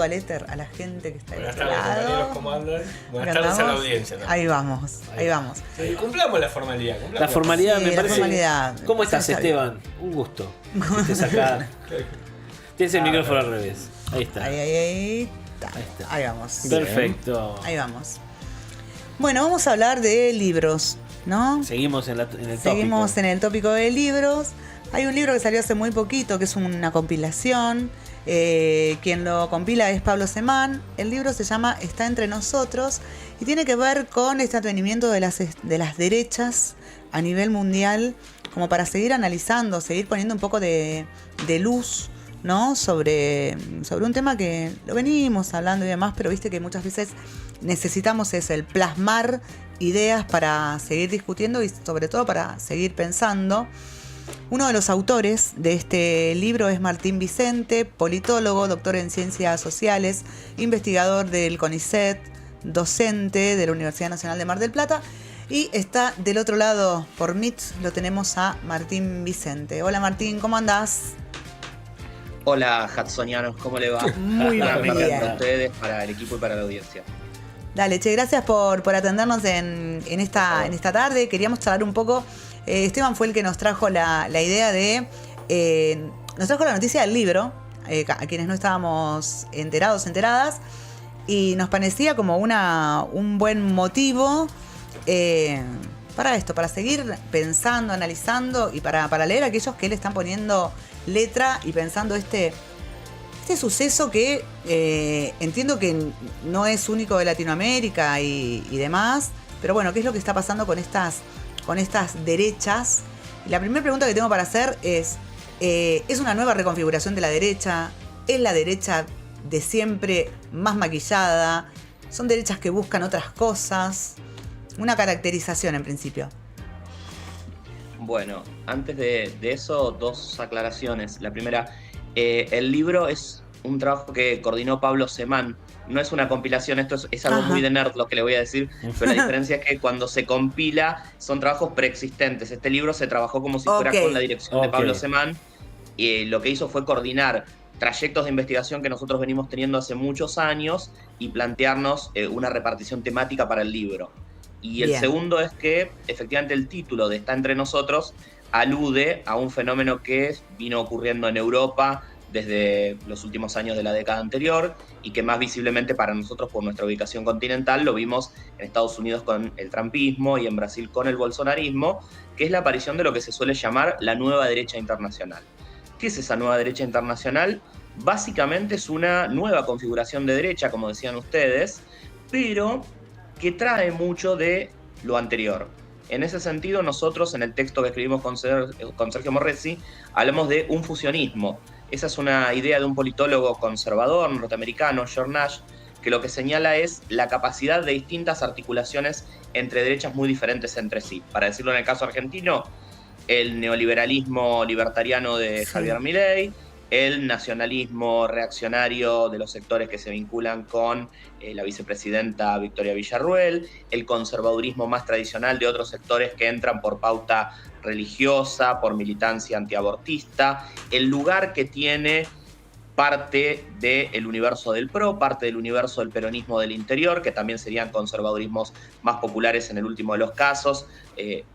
al éter a la gente que está del Buenas otro tardes, compañeros, lado. ¿cómo andan? Buenas Acá tardes a la andamos. audiencia, ¿no? Ahí vamos, ahí vamos. Sí, cumplamos la formalidad. La formalidad Sí, me la parece. formalidad. ¿Cómo estás, Está bien. Esteban? Un gusto. Que estés acá. Tienes el micrófono al revés. Ahí está. Ahí está. Ahí está. Ahí vamos. Perfecto. Ahí vamos. Bueno, vamos a hablar de libros, ¿no? Seguimos en el tópico. Seguimos en el tópico de libros. Hay un libro que salió hace muy poquito, que es una compilación. Quien lo compila es Pablo Semán. El libro se llama Está entre nosotros y tiene que ver con este advenimiento de las derechas a nivel mundial, como para seguir analizando, seguir poniendo un poco de luz, ¿no? sobre un tema que lo venimos hablando y demás, pero viste que muchas veces necesitamos eso, el plasmar ideas para seguir discutiendo y sobre todo para seguir pensando. Uno de los autores de este libro es Martín Vicente, politólogo, doctor en ciencias sociales, investigador del CONICET, docente de la Universidad Nacional de Mar del Plata. Y está del otro lado, por Meet, lo tenemos a Martín Vicente. Hola Martín, ¿cómo andás? Hola, Hudsonianos, ¿cómo le va? Muy Para bien. Para ustedes, para el equipo y para la audiencia. Dale, che, gracias por atendernos en esta tarde. Queríamos charlar un poco. Esteban fue el que nos trajo la idea de... nos trajo la noticia del libro, a quienes no estábamos enteradas, y nos parecía como un buen motivo para esto, para seguir pensando, analizando y para leer a aquellos que le están poniendo letra y pensando este suceso que entiendo que no es único de Latinoamérica y demás, pero bueno, ¿qué es lo que está pasando con estas derechas? Y la primera pregunta que tengo para hacer ¿es una nueva reconfiguración de la derecha? ¿Es la derecha de siempre más maquillada? ¿Son derechas que buscan otras cosas? Una caracterización en principio. Bueno, antes de eso, dos aclaraciones. La primera, el libro es un trabajo que coordinó Pablo Semán. No es una compilación, esto es algo muy de nerd lo que le voy a decir, pero la diferencia es que cuando se compila son trabajos preexistentes. Este libro se trabajó como si fuera con la dirección de Pablo Semán y lo que hizo fue coordinar trayectos de investigación que nosotros venimos teniendo hace muchos años y plantearnos una repartición temática para el libro. Y el segundo es que efectivamente el título de Está entre nosotros alude a un fenómeno que vino ocurriendo en Europa desde los últimos años de la década anterior y que más visiblemente para nosotros por nuestra ubicación continental lo vimos en Estados Unidos con el trumpismo y en Brasil con el bolsonarismo, que es la aparición de lo que se suele llamar la nueva derecha internacional. ¿Qué es esa nueva derecha internacional? Básicamente es una nueva configuración de derecha, como decían ustedes, pero que trae mucho de lo anterior. En ese sentido, nosotros en el texto que escribimos con Sergio Morresi hablamos de un fusionismo. Esa es una idea de un politólogo conservador norteamericano, George Nash, que lo que señala es la capacidad de distintas articulaciones entre derechas muy diferentes entre sí. Para decirlo en el caso argentino, el neoliberalismo libertariano de Javier Milei, el nacionalismo reaccionario de los sectores que se vinculan con la vicepresidenta Victoria Villarruel, el conservadurismo más tradicional de otros sectores que entran por pauta religiosa, por militancia antiabortista, el lugar que tiene parte del universo del PRO, parte del universo del peronismo del interior, que también serían conservadurismos más populares en el último de los casos,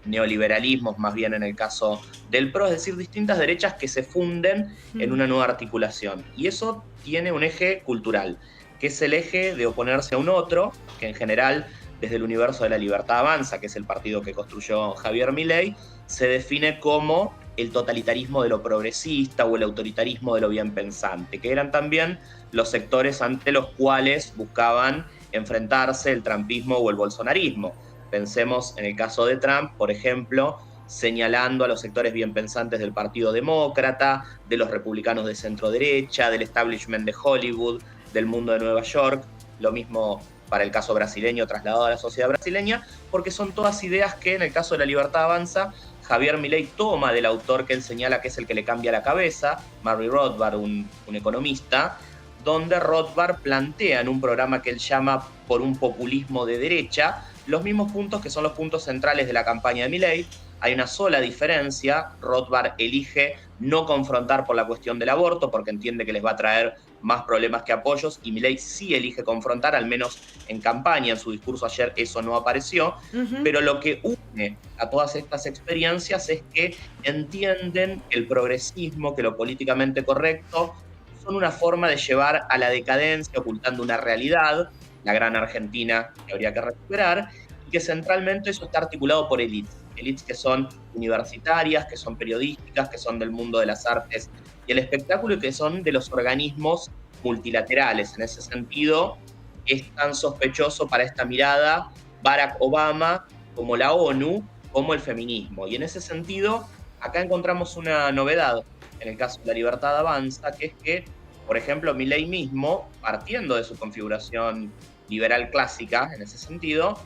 neoliberalismos más bien en el caso del PRO, es decir, distintas derechas que se funden en una nueva articulación. Y eso tiene un eje cultural, que es el eje de oponerse a un otro, que en general desde el universo de La Libertad Avanza, que es el partido que construyó Javier Milei, se define como el totalitarismo de lo progresista o el autoritarismo de lo bien pensante, que eran también los sectores ante los cuales buscaban enfrentarse el trumpismo o el bolsonarismo. Pensemos en el caso de Trump, por ejemplo, señalando a los sectores bien pensantes del Partido Demócrata, de los republicanos de centro derecha, del establishment de Hollywood, del mundo de Nueva York, lo mismo para el caso brasileño trasladado a la sociedad brasileña, porque son todas ideas que en el caso de La Libertad Avanza Javier Milei toma del autor que él señala que es el que le cambia la cabeza, Murray Rothbard, un economista, donde Rothbard plantea en un programa que él llama Por un populismo de derecha, los mismos puntos que son los puntos centrales de la campaña de Milei. Hay una sola diferencia: Rothbard elige no confrontar por la cuestión del aborto porque entiende que les va a traer más problemas que apoyos, y Milei sí elige confrontar, al menos en campaña, en su discurso ayer eso no apareció, pero lo que une a todas estas experiencias es que entienden que el progresismo, que lo políticamente correcto, son una forma de llevar a la decadencia, ocultando una realidad, la gran Argentina que habría que recuperar, y que centralmente eso está articulado por élites que son universitarias, que son periodísticas, que son del mundo de las artes y el espectáculo, y que son de los organismos multilaterales. En ese sentido, es tan sospechoso para esta mirada Barack Obama como la ONU, como el feminismo. Y en ese sentido, acá encontramos una novedad en el caso de La Libertad Avanza, que es que, por ejemplo, Milei mismo, partiendo de su configuración liberal clásica, en ese sentido,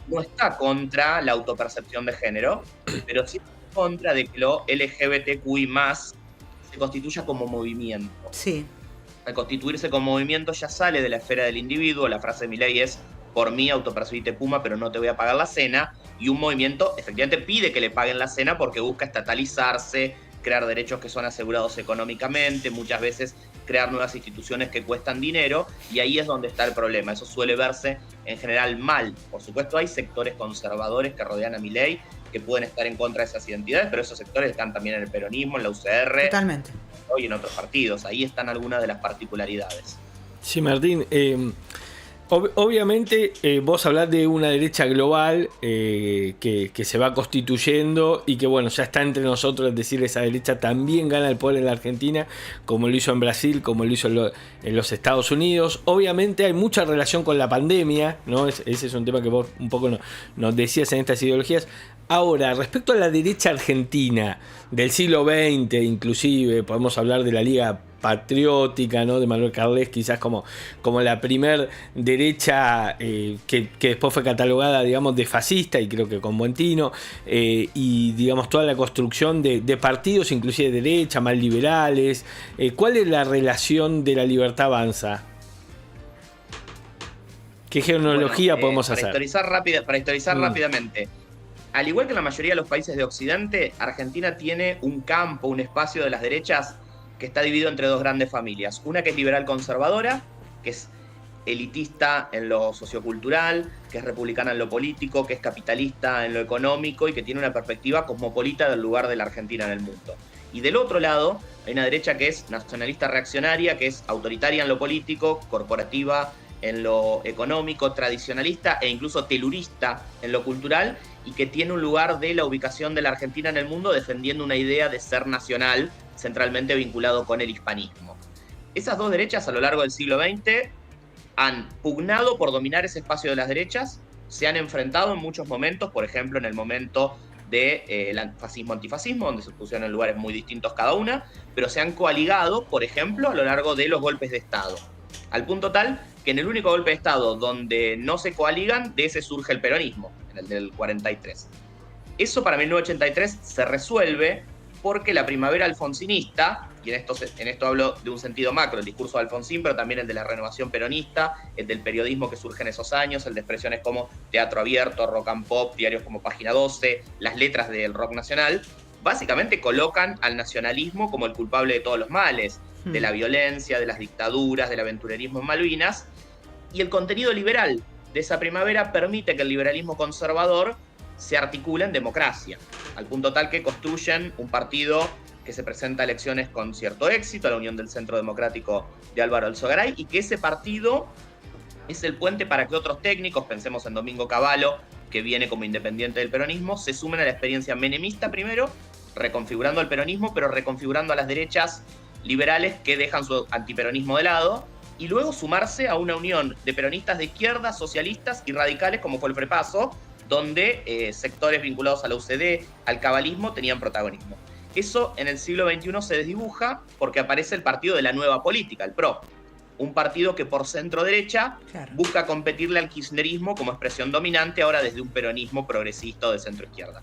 no está contra la autopercepción de género, pero sí está contra de que lo LGBTQI+, se constituya como movimiento. Sí. Al constituirse como movimiento ya sale de la esfera del individuo. La frase de Milei es: por mí autopercibite Puma, pero no te voy a pagar la cena. Y un movimiento efectivamente pide que le paguen la cena porque busca estatalizarse, crear derechos que son asegurados económicamente, muchas veces crear nuevas instituciones que cuestan dinero, y ahí es donde está el problema. Eso suele verse en general mal. Por supuesto, hay sectores conservadores que rodean a Milei que pueden estar en contra de esas identidades, pero esos sectores están también en el peronismo, en la UCR, Totalmente. y en otros partidos. Ahí están algunas de las particularidades. Sí, Martín. Obviamente vos hablás de una derecha global que se va constituyendo y que bueno, ya está entre nosotros, es decir, esa derecha también gana el poder en la Argentina, como lo hizo en Brasil, como lo hizo en los Estados Unidos. Obviamente hay mucha relación con la pandemia, ¿no? Ese es un tema que vos un poco nos decías en estas ideologías. Ahora, respecto a la derecha argentina del siglo XX, inclusive, podemos hablar de la Liga Patriótica, ¿no? De Manuel Carles, quizás como la primer derecha que después fue catalogada, digamos, de fascista, y creo que con buen tino, y digamos toda la construcción de partidos, inclusive de derecha, más liberales. ¿Cuál es la relación de La Libertad Avanza? ¿Qué genealogía podemos hacer? Para historizar rápidamente. Al igual que la mayoría de los países de Occidente, Argentina tiene un campo, un espacio de las derechas que está dividido entre dos grandes familias. Una que es liberal conservadora, que es elitista en lo sociocultural, que es republicana en lo político, que es capitalista en lo económico y que tiene una perspectiva cosmopolita del lugar de la Argentina en el mundo. Y del otro lado, hay una derecha que es nacionalista reaccionaria, que es autoritaria en lo político, corporativa en lo económico, tradicionalista e incluso telurista en lo cultural, y que tiene un lugar de la ubicación de la Argentina en el mundo defendiendo una idea de ser nacional, centralmente vinculado con el hispanismo. Esas dos derechas a lo largo del siglo XX han pugnado por dominar ese espacio de las derechas, se han enfrentado en muchos momentos, por ejemplo en el momento del fascismo-antifascismo, donde se pusieron en lugares muy distintos cada una, pero se han coaligado, por ejemplo, a lo largo de los golpes de Estado, al punto tal que en el único golpe de Estado donde no se coaligan, de ese surge el peronismo, en el del 43. Eso para 1983 se resuelve porque la primavera alfonsinista, y en esto hablo de un sentido macro, el discurso de Alfonsín, pero también el de la renovación peronista, el del periodismo que surge en esos años, el de expresiones como Teatro Abierto, Rock and Pop, diarios como Página 12, las letras del rock nacional, básicamente colocan al nacionalismo como el culpable de todos los males, de la violencia, de las dictaduras, del aventurerismo en Malvinas, y el contenido liberal de esa primavera permite que el liberalismo conservador se articula en democracia, al punto tal que construyen un partido que se presenta a elecciones con cierto éxito, la Unión del Centro Democrático de Álvaro Alzogaray, y que ese partido es el puente para que otros técnicos, pensemos en Domingo Cavallo, que viene como independiente del peronismo, se sumen a la experiencia menemista primero, reconfigurando el peronismo, pero reconfigurando a las derechas liberales que dejan su antiperonismo de lado, y luego sumarse a una unión de peronistas de izquierda, socialistas y radicales, como fue el Frepaso, donde sectores vinculados a la UCD, al cabalismo, tenían protagonismo. Eso en el siglo XXI se desdibuja porque aparece el partido de la nueva política, el PRO, un partido que por centro-derecha busca competirle al kirchnerismo como expresión dominante, ahora desde un peronismo progresista o de centro-izquierda.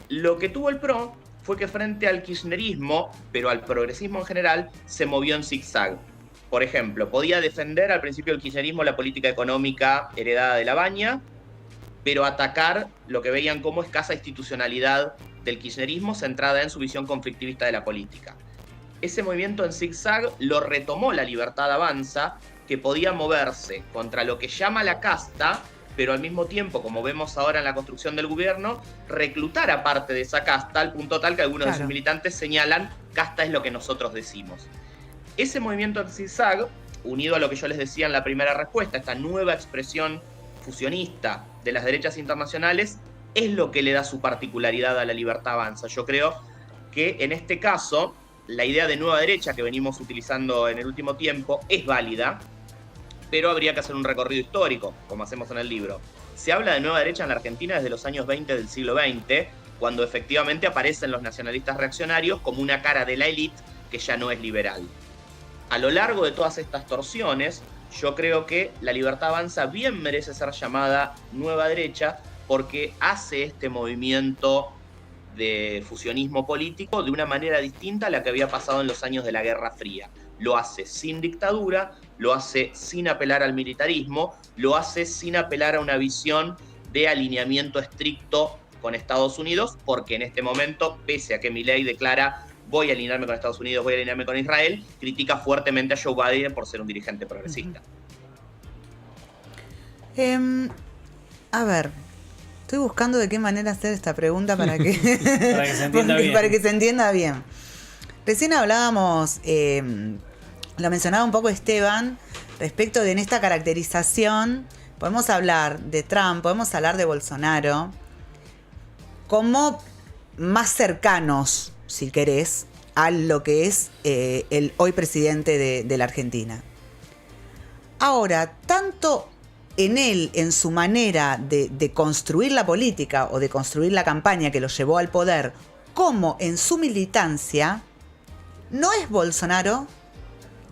Lo que tuvo el PRO fue que frente al kirchnerismo, pero al progresismo en general, se movió en zigzag. Por ejemplo, podía defender al principio del kirchnerismo la política económica heredada de La Baña, pero atacar lo que veían como escasa institucionalidad del kirchnerismo centrada en su visión conflictivista de la política. ese movimiento en zigzag lo retomó La Libertad Avanza, que podía moverse contra lo que llama la casta, pero al mismo tiempo, como vemos ahora en la construcción del gobierno, reclutar a parte de esa casta, al punto tal que algunos de sus militantes señalan, casta es lo que nosotros decimos. Ese movimiento en zigzag, unido a lo que yo les decía en la primera respuesta, esta nueva expresión fusionista de las derechas internacionales, es lo que le da su particularidad a La Libertad Avanza. Yo creo que en este caso, la idea de nueva derecha que venimos utilizando en el último tiempo es válida, pero habría que hacer un recorrido histórico, como hacemos en el libro. Se habla de nueva derecha en la Argentina desde los años 20 del siglo XX, cuando efectivamente aparecen los nacionalistas reaccionarios como una cara de la élite que ya no es liberal. A lo largo de todas estas torsiones, yo creo que La Libertad Avanza bien merece ser llamada nueva derecha porque hace este movimiento de fusionismo político de una manera distinta a la que había pasado en los años de la Guerra Fría. Lo hace sin dictadura, lo hace sin apelar al militarismo, lo hace sin apelar a una visión de alineamiento estricto con Estados Unidos, porque en este momento, pese a que Milei declara voy a alinearme con Estados Unidos, voy a alinearme con Israel, critica fuertemente a Joe Biden por ser un dirigente progresista. A ver, estoy buscando de qué manera hacer esta pregunta para que, para que se entienda bien. Para que se entienda bien. Recién hablábamos, lo mencionaba un poco Esteban, respecto de en esta caracterización, podemos hablar de Trump, podemos hablar de Bolsonaro, como más cercanos, si querés, a lo que es el hoy presidente de la Argentina. Ahora, tanto en él, en su manera de construir la política o de construir la campaña que lo llevó al poder, como en su militancia, no es Bolsonaro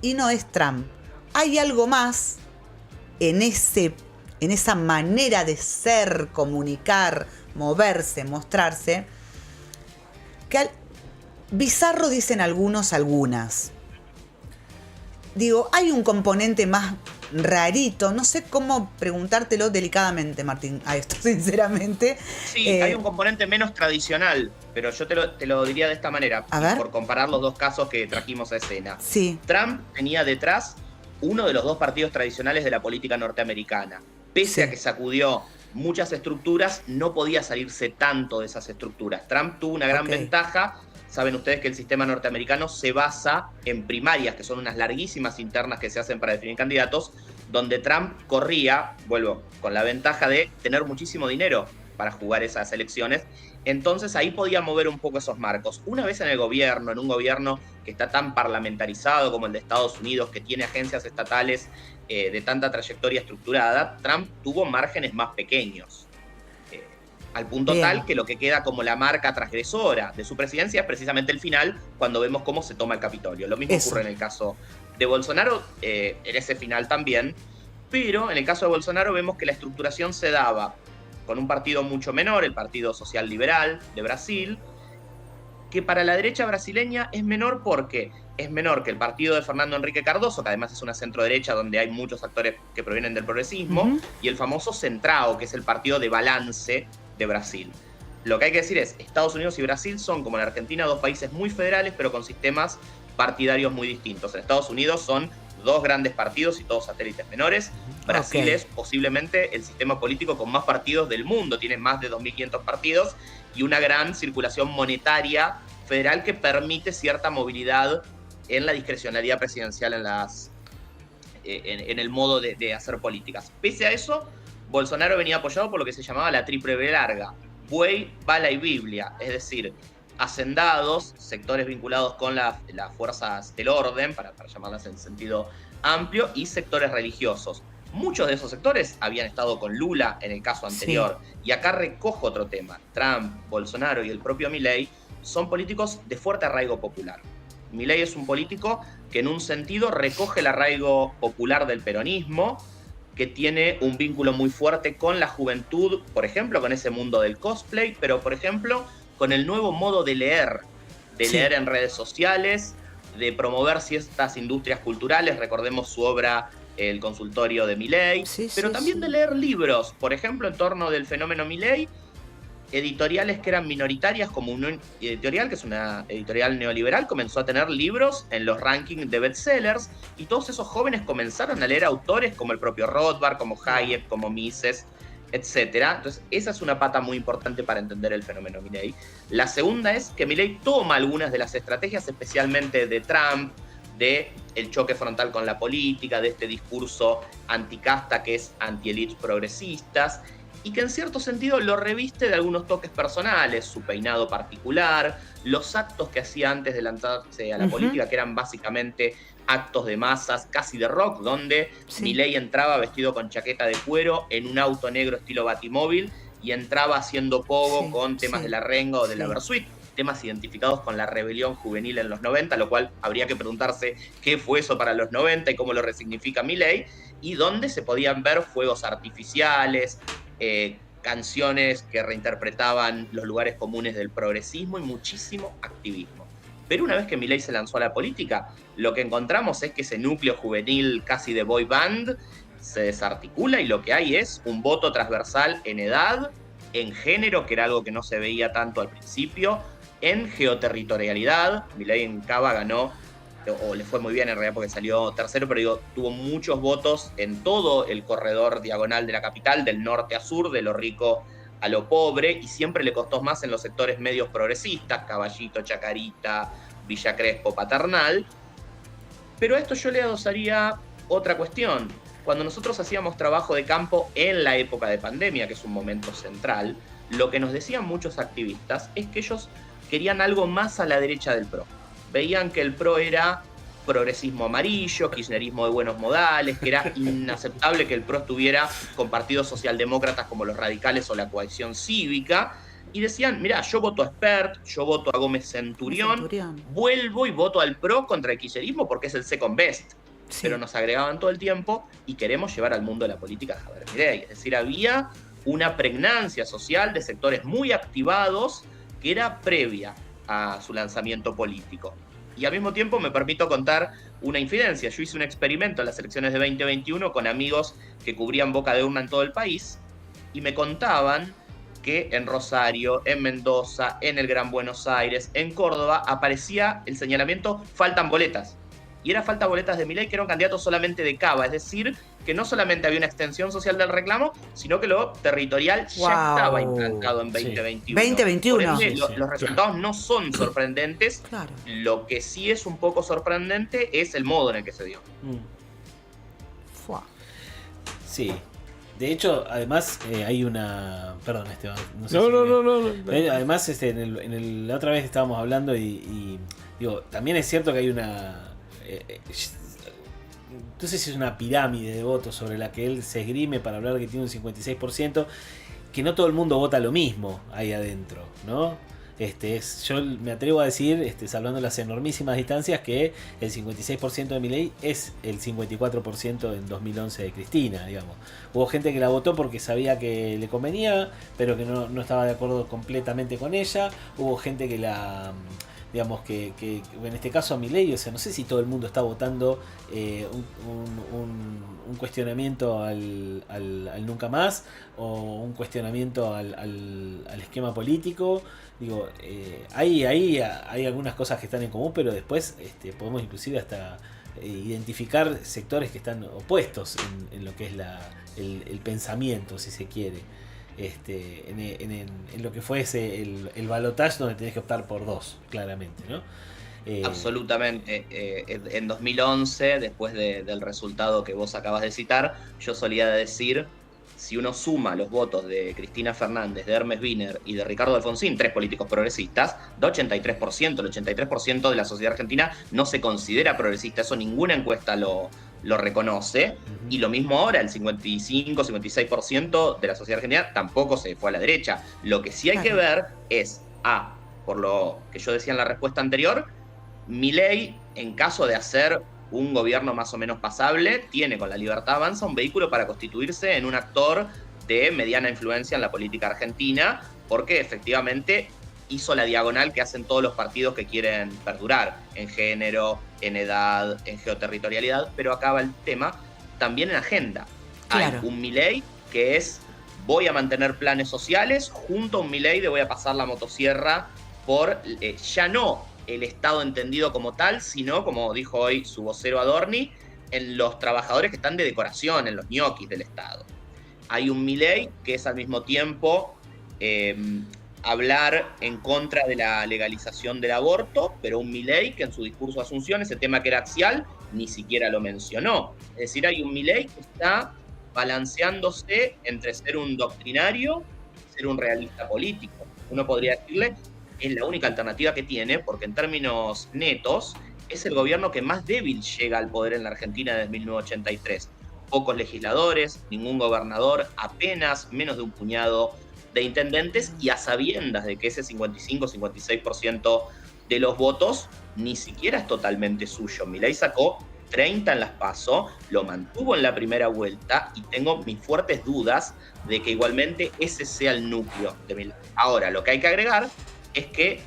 y no es Trump. Hay algo más en esa manera de ser, comunicar, moverse, mostrarse, que bizarro dicen algunas. Digo, hay un componente más rarito, no sé cómo preguntártelo delicadamente, Martín, a esto, sinceramente. Sí, hay un componente menos tradicional, pero yo te lo diría de esta manera, por comparar los dos casos que trajimos a escena. Sí. Trump tenía detrás uno de los dos partidos tradicionales de la política norteamericana. Pese a que sacudió muchas estructuras, no podía salirse tanto de esas estructuras. Trump tuvo una gran ventaja. Saben ustedes que el sistema norteamericano se basa en primarias, que son unas larguísimas internas que se hacen para definir candidatos, donde Trump corría, vuelvo, con la ventaja de tener muchísimo dinero para jugar esas elecciones. Entonces ahí podía mover un poco esos marcos. Una vez en el gobierno, en un gobierno que está tan parlamentarizado como el de Estados Unidos, que tiene agencias estatales de tanta trayectoria estructurada, Trump tuvo márgenes más pequeños. Al punto tal que lo que queda como la marca transgresora de su presidencia es precisamente el final, cuando vemos cómo se toma el Capitolio. Lo mismo ocurre en el caso de Bolsonaro, en ese final también, pero en el caso de Bolsonaro vemos que la estructuración se daba con un partido mucho menor, el Partido Social Liberal de Brasil, que para la derecha brasileña es menor porque es menor que el partido de Fernando Henrique Cardoso, que además es una centroderecha donde hay muchos actores que provienen del progresismo, y el famoso Centrao, que es el partido de balance de Brasil. Lo que hay que decir es, Estados Unidos y Brasil son, como en Argentina, dos países muy federales, pero con sistemas partidarios muy distintos. En Estados Unidos son dos grandes partidos y todos satélites menores. Brasil es posiblemente el sistema político con más partidos del mundo, tiene más de 2.500 partidos y una gran circulación monetaria federal que permite cierta movilidad en la discrecionalidad presidencial en el modo de hacer políticas. Pese a eso, Bolsonaro venía apoyado por lo que se llamaba la triple B larga, buey, bala y Biblia, es decir, hacendados, sectores vinculados con las fuerzas del orden, para llamarlas en sentido amplio, y sectores religiosos. Muchos de esos sectores habían estado con Lula en el caso anterior. Y acá recojo otro tema. Trump, Bolsonaro y el propio Milei son políticos de fuerte arraigo popular. Milei es un político que en un sentido recoge el arraigo popular del peronismo, que tiene un vínculo muy fuerte con la juventud, por ejemplo, con ese mundo del cosplay, pero por ejemplo, con el nuevo modo de leer en redes sociales, de promover ciertas industrias culturales, recordemos su obra El consultorio de Milei, pero también de leer libros, por ejemplo, en torno del fenómeno Milei, editoriales que eran minoritarias, como Unión Editorial, que es una editorial neoliberal, comenzó a tener libros en los rankings de bestsellers, y todos esos jóvenes comenzaron a leer autores como el propio Rothbard, como Hayek, como Mises, etc. Entonces, esa es una pata muy importante para entender el fenómeno Milei. La segunda es que Milei toma algunas de las estrategias, especialmente de Trump, de el choque frontal con la política, de este discurso anticasta que es anti-elites progresistas, y que en cierto sentido lo reviste de algunos toques personales, su peinado particular, los actos que hacía antes de lanzarse a la política, que eran básicamente actos de masas, casi de rock, donde Milei entraba vestido con chaqueta de cuero en un auto negro estilo Batimóvil y entraba haciendo pogo con temas de la renga o de la Versuit, temas identificados con la rebelión juvenil en los 90, lo cual habría que preguntarse qué fue eso para los 90 y cómo lo resignifica Milei, y donde se podían ver fuegos artificiales, canciones que reinterpretaban los lugares comunes del progresismo y muchísimo activismo. Pero una vez que Milei se lanzó a la política, lo que encontramos es que ese núcleo juvenil casi de boy band se desarticula y lo que hay es un voto transversal en edad, en género, que era algo que no se veía tanto al principio, en geoterritorialidad. Milei en Cava ganó, o le fue muy bien en realidad porque salió tercero, pero digo, tuvo muchos votos en todo el corredor diagonal de la capital, del norte a sur, de lo rico a lo pobre, y siempre le costó más en los sectores medios progresistas, Caballito, Chacarita, Villa Crespo, Paternal. Pero a esto yo le adosaría otra cuestión. Cuando nosotros hacíamos trabajo de campo en la época de pandemia, que es un momento central, lo que nos decían muchos activistas es que ellos querían algo más a la derecha del PRO. Veían que el PRO era progresismo amarillo, kirchnerismo de buenos modales, que era inaceptable que el PRO estuviera con partidos socialdemócratas como los radicales o la coalición cívica, y decían, mirá, yo voto a Espert, yo voto a Gómez Centurión, vuelvo y voto al PRO contra el kirchnerismo porque es el second best. Pero nos agregaban todo el tiempo y queremos llevar al mundo de la política a Javier Milei. Es decir, había una pregnancia social de sectores muy activados que era previa a su lanzamiento político. Y al mismo tiempo me permito contar una infidencia. Yo hice un experimento en las elecciones de 2021 con amigos que cubrían boca de urna en todo el país y me contaban que en Rosario, en Mendoza, en el Gran Buenos Aires, en Córdoba, aparecía el señalamiento faltan boletas. Y era falta boletas de Milei, que era un candidato solamente de Cava, es decir, que no solamente había una extensión social del reclamo, sino que lo territorial ya estaba implantado en 2021. 2021. Por ende, los resultados no son sorprendentes. Claro. Lo que sí es un poco sorprendente es el modo en el que se dio. Sí. De hecho, además hay una... Perdón, Esteban. No sé no. Además, la otra vez estábamos hablando y digo, también es cierto que hay una... entonces es una pirámide de votos sobre la que él se esgrime para hablar que tiene un 56%, que no todo el mundo vota lo mismo ahí adentro, ¿no? Yo me atrevo a decir, salvando las enormísimas distancias, que el 56% de Milei es el 54% en 2011 de Cristina, digamos. Hubo gente que la votó porque sabía que le convenía, pero que no estaba de acuerdo completamente con ella. Hubo gente que la... digamos que en este caso a Milei, o sea, no sé si todo el mundo está votando un cuestionamiento al nunca más o un cuestionamiento al esquema político. Digo, hay algunas cosas que están en común, pero después podemos inclusive hasta identificar sectores que están opuestos en lo que es el pensamiento, si se quiere. En lo que fue el balotaje donde tenés que optar por dos, claramente, ¿no? Absolutamente. En 2011, después del resultado que vos acabas de citar, yo solía decir, si uno suma los votos de Cristina Fernández, de Hermes Wiener y de Ricardo Alfonsín, tres políticos progresistas, da 83%. El 83% de la sociedad argentina no se considera progresista. Eso ninguna encuesta lo reconoce. Y lo mismo ahora, el 55-56% de la sociedad argentina tampoco se fue a la derecha. Lo que sí hay que ver es, por lo que yo decía en la respuesta anterior, Milei, en caso de hacer un gobierno más o menos pasable, tiene con La Libertad Avanza un vehículo para constituirse en un actor de mediana influencia en la política argentina, porque efectivamente hizo la diagonal que hacen todos los partidos que quieren perdurar, en género, en edad, en geoterritorialidad, pero acaba el tema también en agenda. Claro. Hay un Milei que es voy a mantener planes sociales junto a un Milei de voy a pasar la motosierra por ya no el Estado entendido como tal, sino, como dijo hoy su vocero Adorni, en los trabajadores que están de decoración, en los ñoquis del Estado. Hay un Milei que es al mismo tiempo hablar en contra de la legalización del aborto, pero un Milei que en su discurso de Asunción, ese tema que era axial, ni siquiera lo mencionó. Es decir, hay un Milei que está balanceándose entre ser un doctrinario y ser un realista político. Uno podría decirle, es la única alternativa que tiene, porque en términos netos, es el gobierno que más débil llega al poder en la Argentina desde 1983. Pocos legisladores, ningún gobernador, apenas menos de un puñado de intendentes, y a sabiendas de que ese 55-56% de los votos ni siquiera es totalmente suyo. Milei sacó 30 en las PASO, lo mantuvo en la primera vuelta y tengo mis fuertes dudas de que igualmente ese sea el núcleo de Milei. Ahora, lo que hay que agregar es que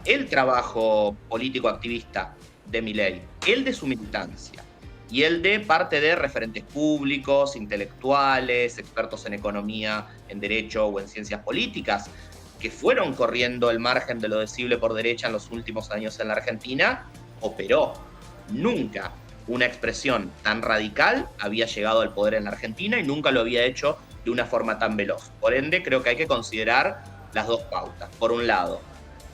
el trabajo político activista de Milei, el de su militancia y el de parte de referentes públicos, intelectuales, expertos en economía, en derecho o en ciencias políticas, que fueron corriendo el margen de lo decible por derecha en los últimos años en la Argentina, operó. Nunca una expresión tan radical había llegado al poder en la Argentina y nunca lo había hecho de una forma tan veloz. Por ende, creo que hay que considerar las dos pautas. Por un lado,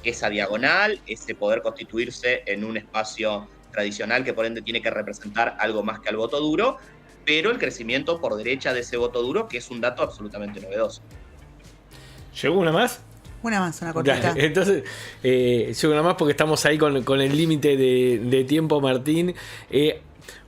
esa diagonal, ese poder constituirse en un espacio tradicional que por ende tiene que representar algo más que al voto duro, pero el crecimiento por derecha de ese voto duro, que es un dato absolutamente novedoso. ¿Llegó una más? Una más, una cortita. Dale, entonces, llegó una más porque estamos ahí con el límite de tiempo, Martín.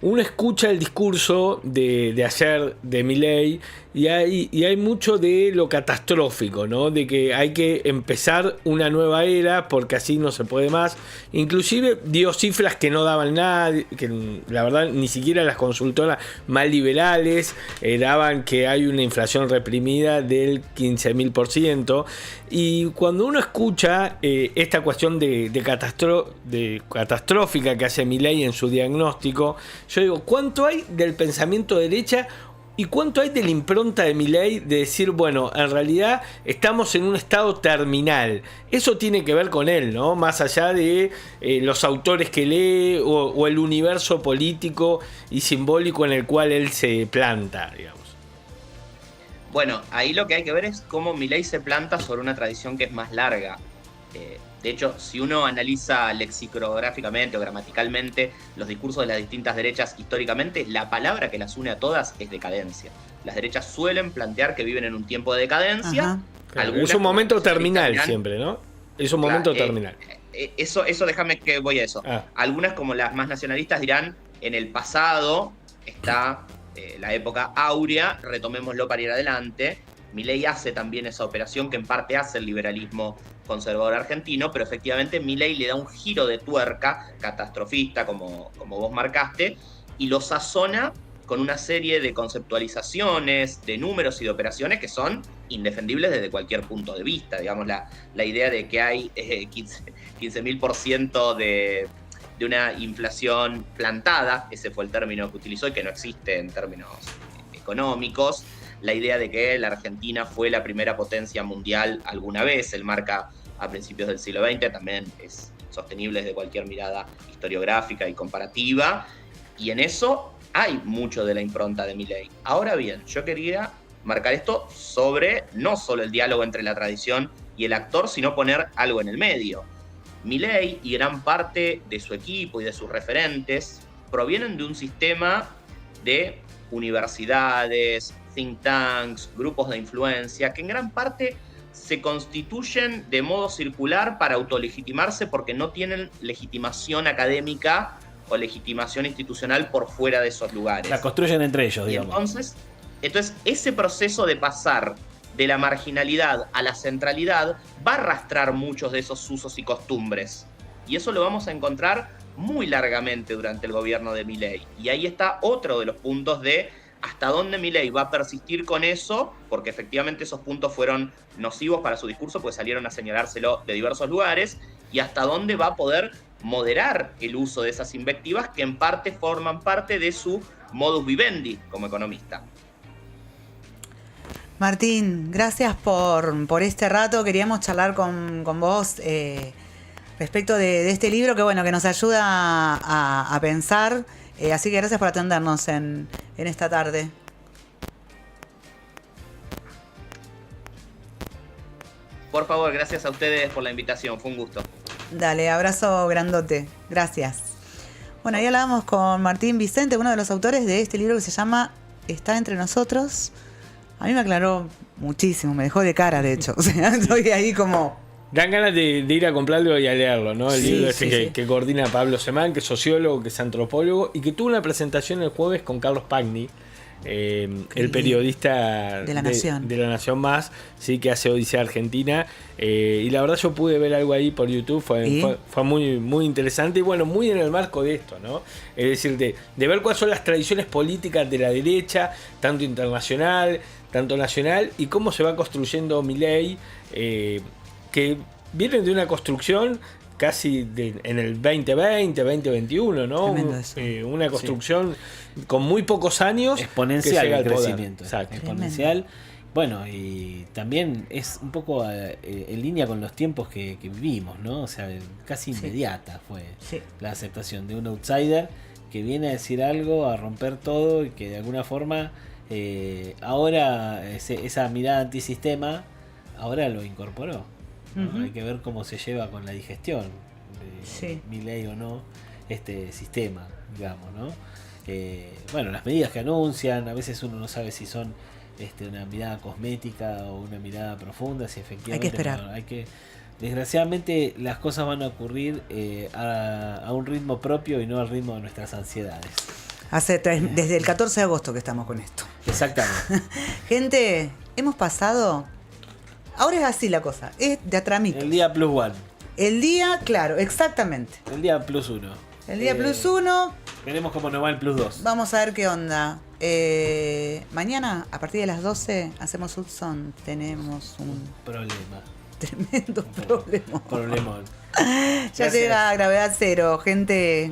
Uno escucha el discurso de ayer de Milei y hay mucho de lo catastrófico, ¿no? De que hay que empezar una nueva era porque así no se puede más. Inclusive dio cifras que no daban nada, que la verdad ni siquiera las consultoras más liberales daban que hay una inflación reprimida del 15.000%. Y cuando uno escucha esta cuestión de catastrófica que hace Milei en su diagnóstico, yo digo, ¿cuánto hay del pensamiento de derecha y cuánto hay de la impronta de Milei de decir, bueno, en realidad estamos en un estado terminal? Eso tiene que ver con él, ¿no? Más allá de los autores que lee o el universo político y simbólico en el cual él se planta, digamos. Bueno, ahí lo que hay que ver es cómo Milei se planta sobre una tradición que es más larga. De hecho, si uno analiza lexicográficamente o gramaticalmente los discursos de las distintas derechas históricamente, la palabra que las une a todas es decadencia. Las derechas suelen plantear que viven en un tiempo de decadencia. Claro, es un momento terminal siempre, ¿no? Es un momento terminal. Eso déjame que voy a eso. Algunas, como las más nacionalistas, dirán, en el pasado está la época áurea, retomémoslo para ir adelante. Milei hace también esa operación que en parte hace el liberalismo conservador argentino, pero efectivamente Milei le da un giro de tuerca catastrofista, como vos marcaste, y lo sazona con una serie de conceptualizaciones, de números y de operaciones que son indefendibles desde cualquier punto de vista. Digamos, la idea de que hay 15.000% de una inflación plantada, ese fue el término que utilizó y que no existe en términos económicos. La idea de que la Argentina fue la primera potencia mundial alguna vez, él marca a principios del siglo XX, también es sostenible desde cualquier mirada historiográfica y comparativa, y en eso hay mucho de la impronta de Milei. Ahora bien, yo quería marcar esto sobre no solo el diálogo entre la tradición y el actor, sino poner algo en el medio. Milei y gran parte de su equipo y de sus referentes provienen de un sistema de universidades, think tanks, grupos de influencia, que en gran parte se constituyen de modo circular para autolegitimarse porque no tienen legitimación académica o legitimación institucional por fuera de esos lugares. La construyen entre ellos, digamos. Y entonces ese proceso de pasar de la marginalidad a la centralidad va a arrastrar muchos de esos usos y costumbres. Y eso lo vamos a encontrar muy largamente durante el gobierno de Milei. Y ahí está otro de los puntos de hasta dónde Milei va a persistir con eso, porque efectivamente esos puntos fueron nocivos para su discurso, pues salieron a señalárselo de diversos lugares, y hasta dónde va a poder moderar el uso de esas invectivas que en parte forman parte de su modus vivendi como economista. Martín, gracias por este rato. Queríamos charlar con vos respecto de este libro que bueno que nos ayuda a pensar. Así que gracias por atendernos en esta tarde. Por favor, gracias a ustedes por la invitación, fue un gusto. Dale, abrazo grandote. Gracias. Bueno, ahí hablábamos con Martín Vicente, uno de los autores de este libro que se llama Está entre nosotros. A mí me aclaró muchísimo, me dejó de cara, de hecho. O sea, estoy ahí como... Dan ganas de ir a comprarlo y a leerlo, ¿no? El Sí, libro sí, ese sí. que coordina Pablo Semán, que es sociólogo, que es antropólogo, y que tuvo una presentación el jueves con Carlos Pagni, el periodista de La Nación. de La Nación Más, sí, que hace Odisea Argentina. Y la verdad yo pude ver algo ahí por YouTube, fue muy, muy interesante y bueno, muy en el marco de esto, ¿no? Es decir, de ver cuáles son las tradiciones políticas de la derecha, tanto internacional, tanto nacional, y cómo se va construyendo Milei, que vienen de una construcción casi en el 2020, 2021, ¿no? Tremendo eso. Una construcción con muy pocos años exponencial que llega el al poder. crecimiento. Exacto. Exponencial. Bueno, y también es un poco en línea con los tiempos que vivimos, ¿no? O sea, casi inmediata fue la aceptación de un outsider que viene a decir algo, a romper todo y que de alguna forma ahora esa mirada antisistema ahora lo incorporó, ¿no? Uh-huh. Hay que ver cómo se lleva con la digestión de Milei o no este sistema, digamos, ¿no? Bueno, las medidas que anuncian, a veces uno no sabe si son una mirada cosmética o una mirada profunda, si efectivamente hay que esperar. Bueno, desgraciadamente las cosas van a ocurrir a un ritmo propio y no al ritmo de nuestras ansiedades. Desde el 14 de agosto que estamos con esto. Exactamente. Gente, hemos pasado... Ahora es así la cosa, es de atramito. El día plus one. El día, claro, exactamente. El día plus uno. El día plus uno. Veremos cómo nos va el plus 2. Vamos a ver qué onda. Mañana, a partir de las 12, hacemos Hudson. Tenemos un Problema. tremendo problema. Problemón. Ya llega a Gravedad Cero, gente.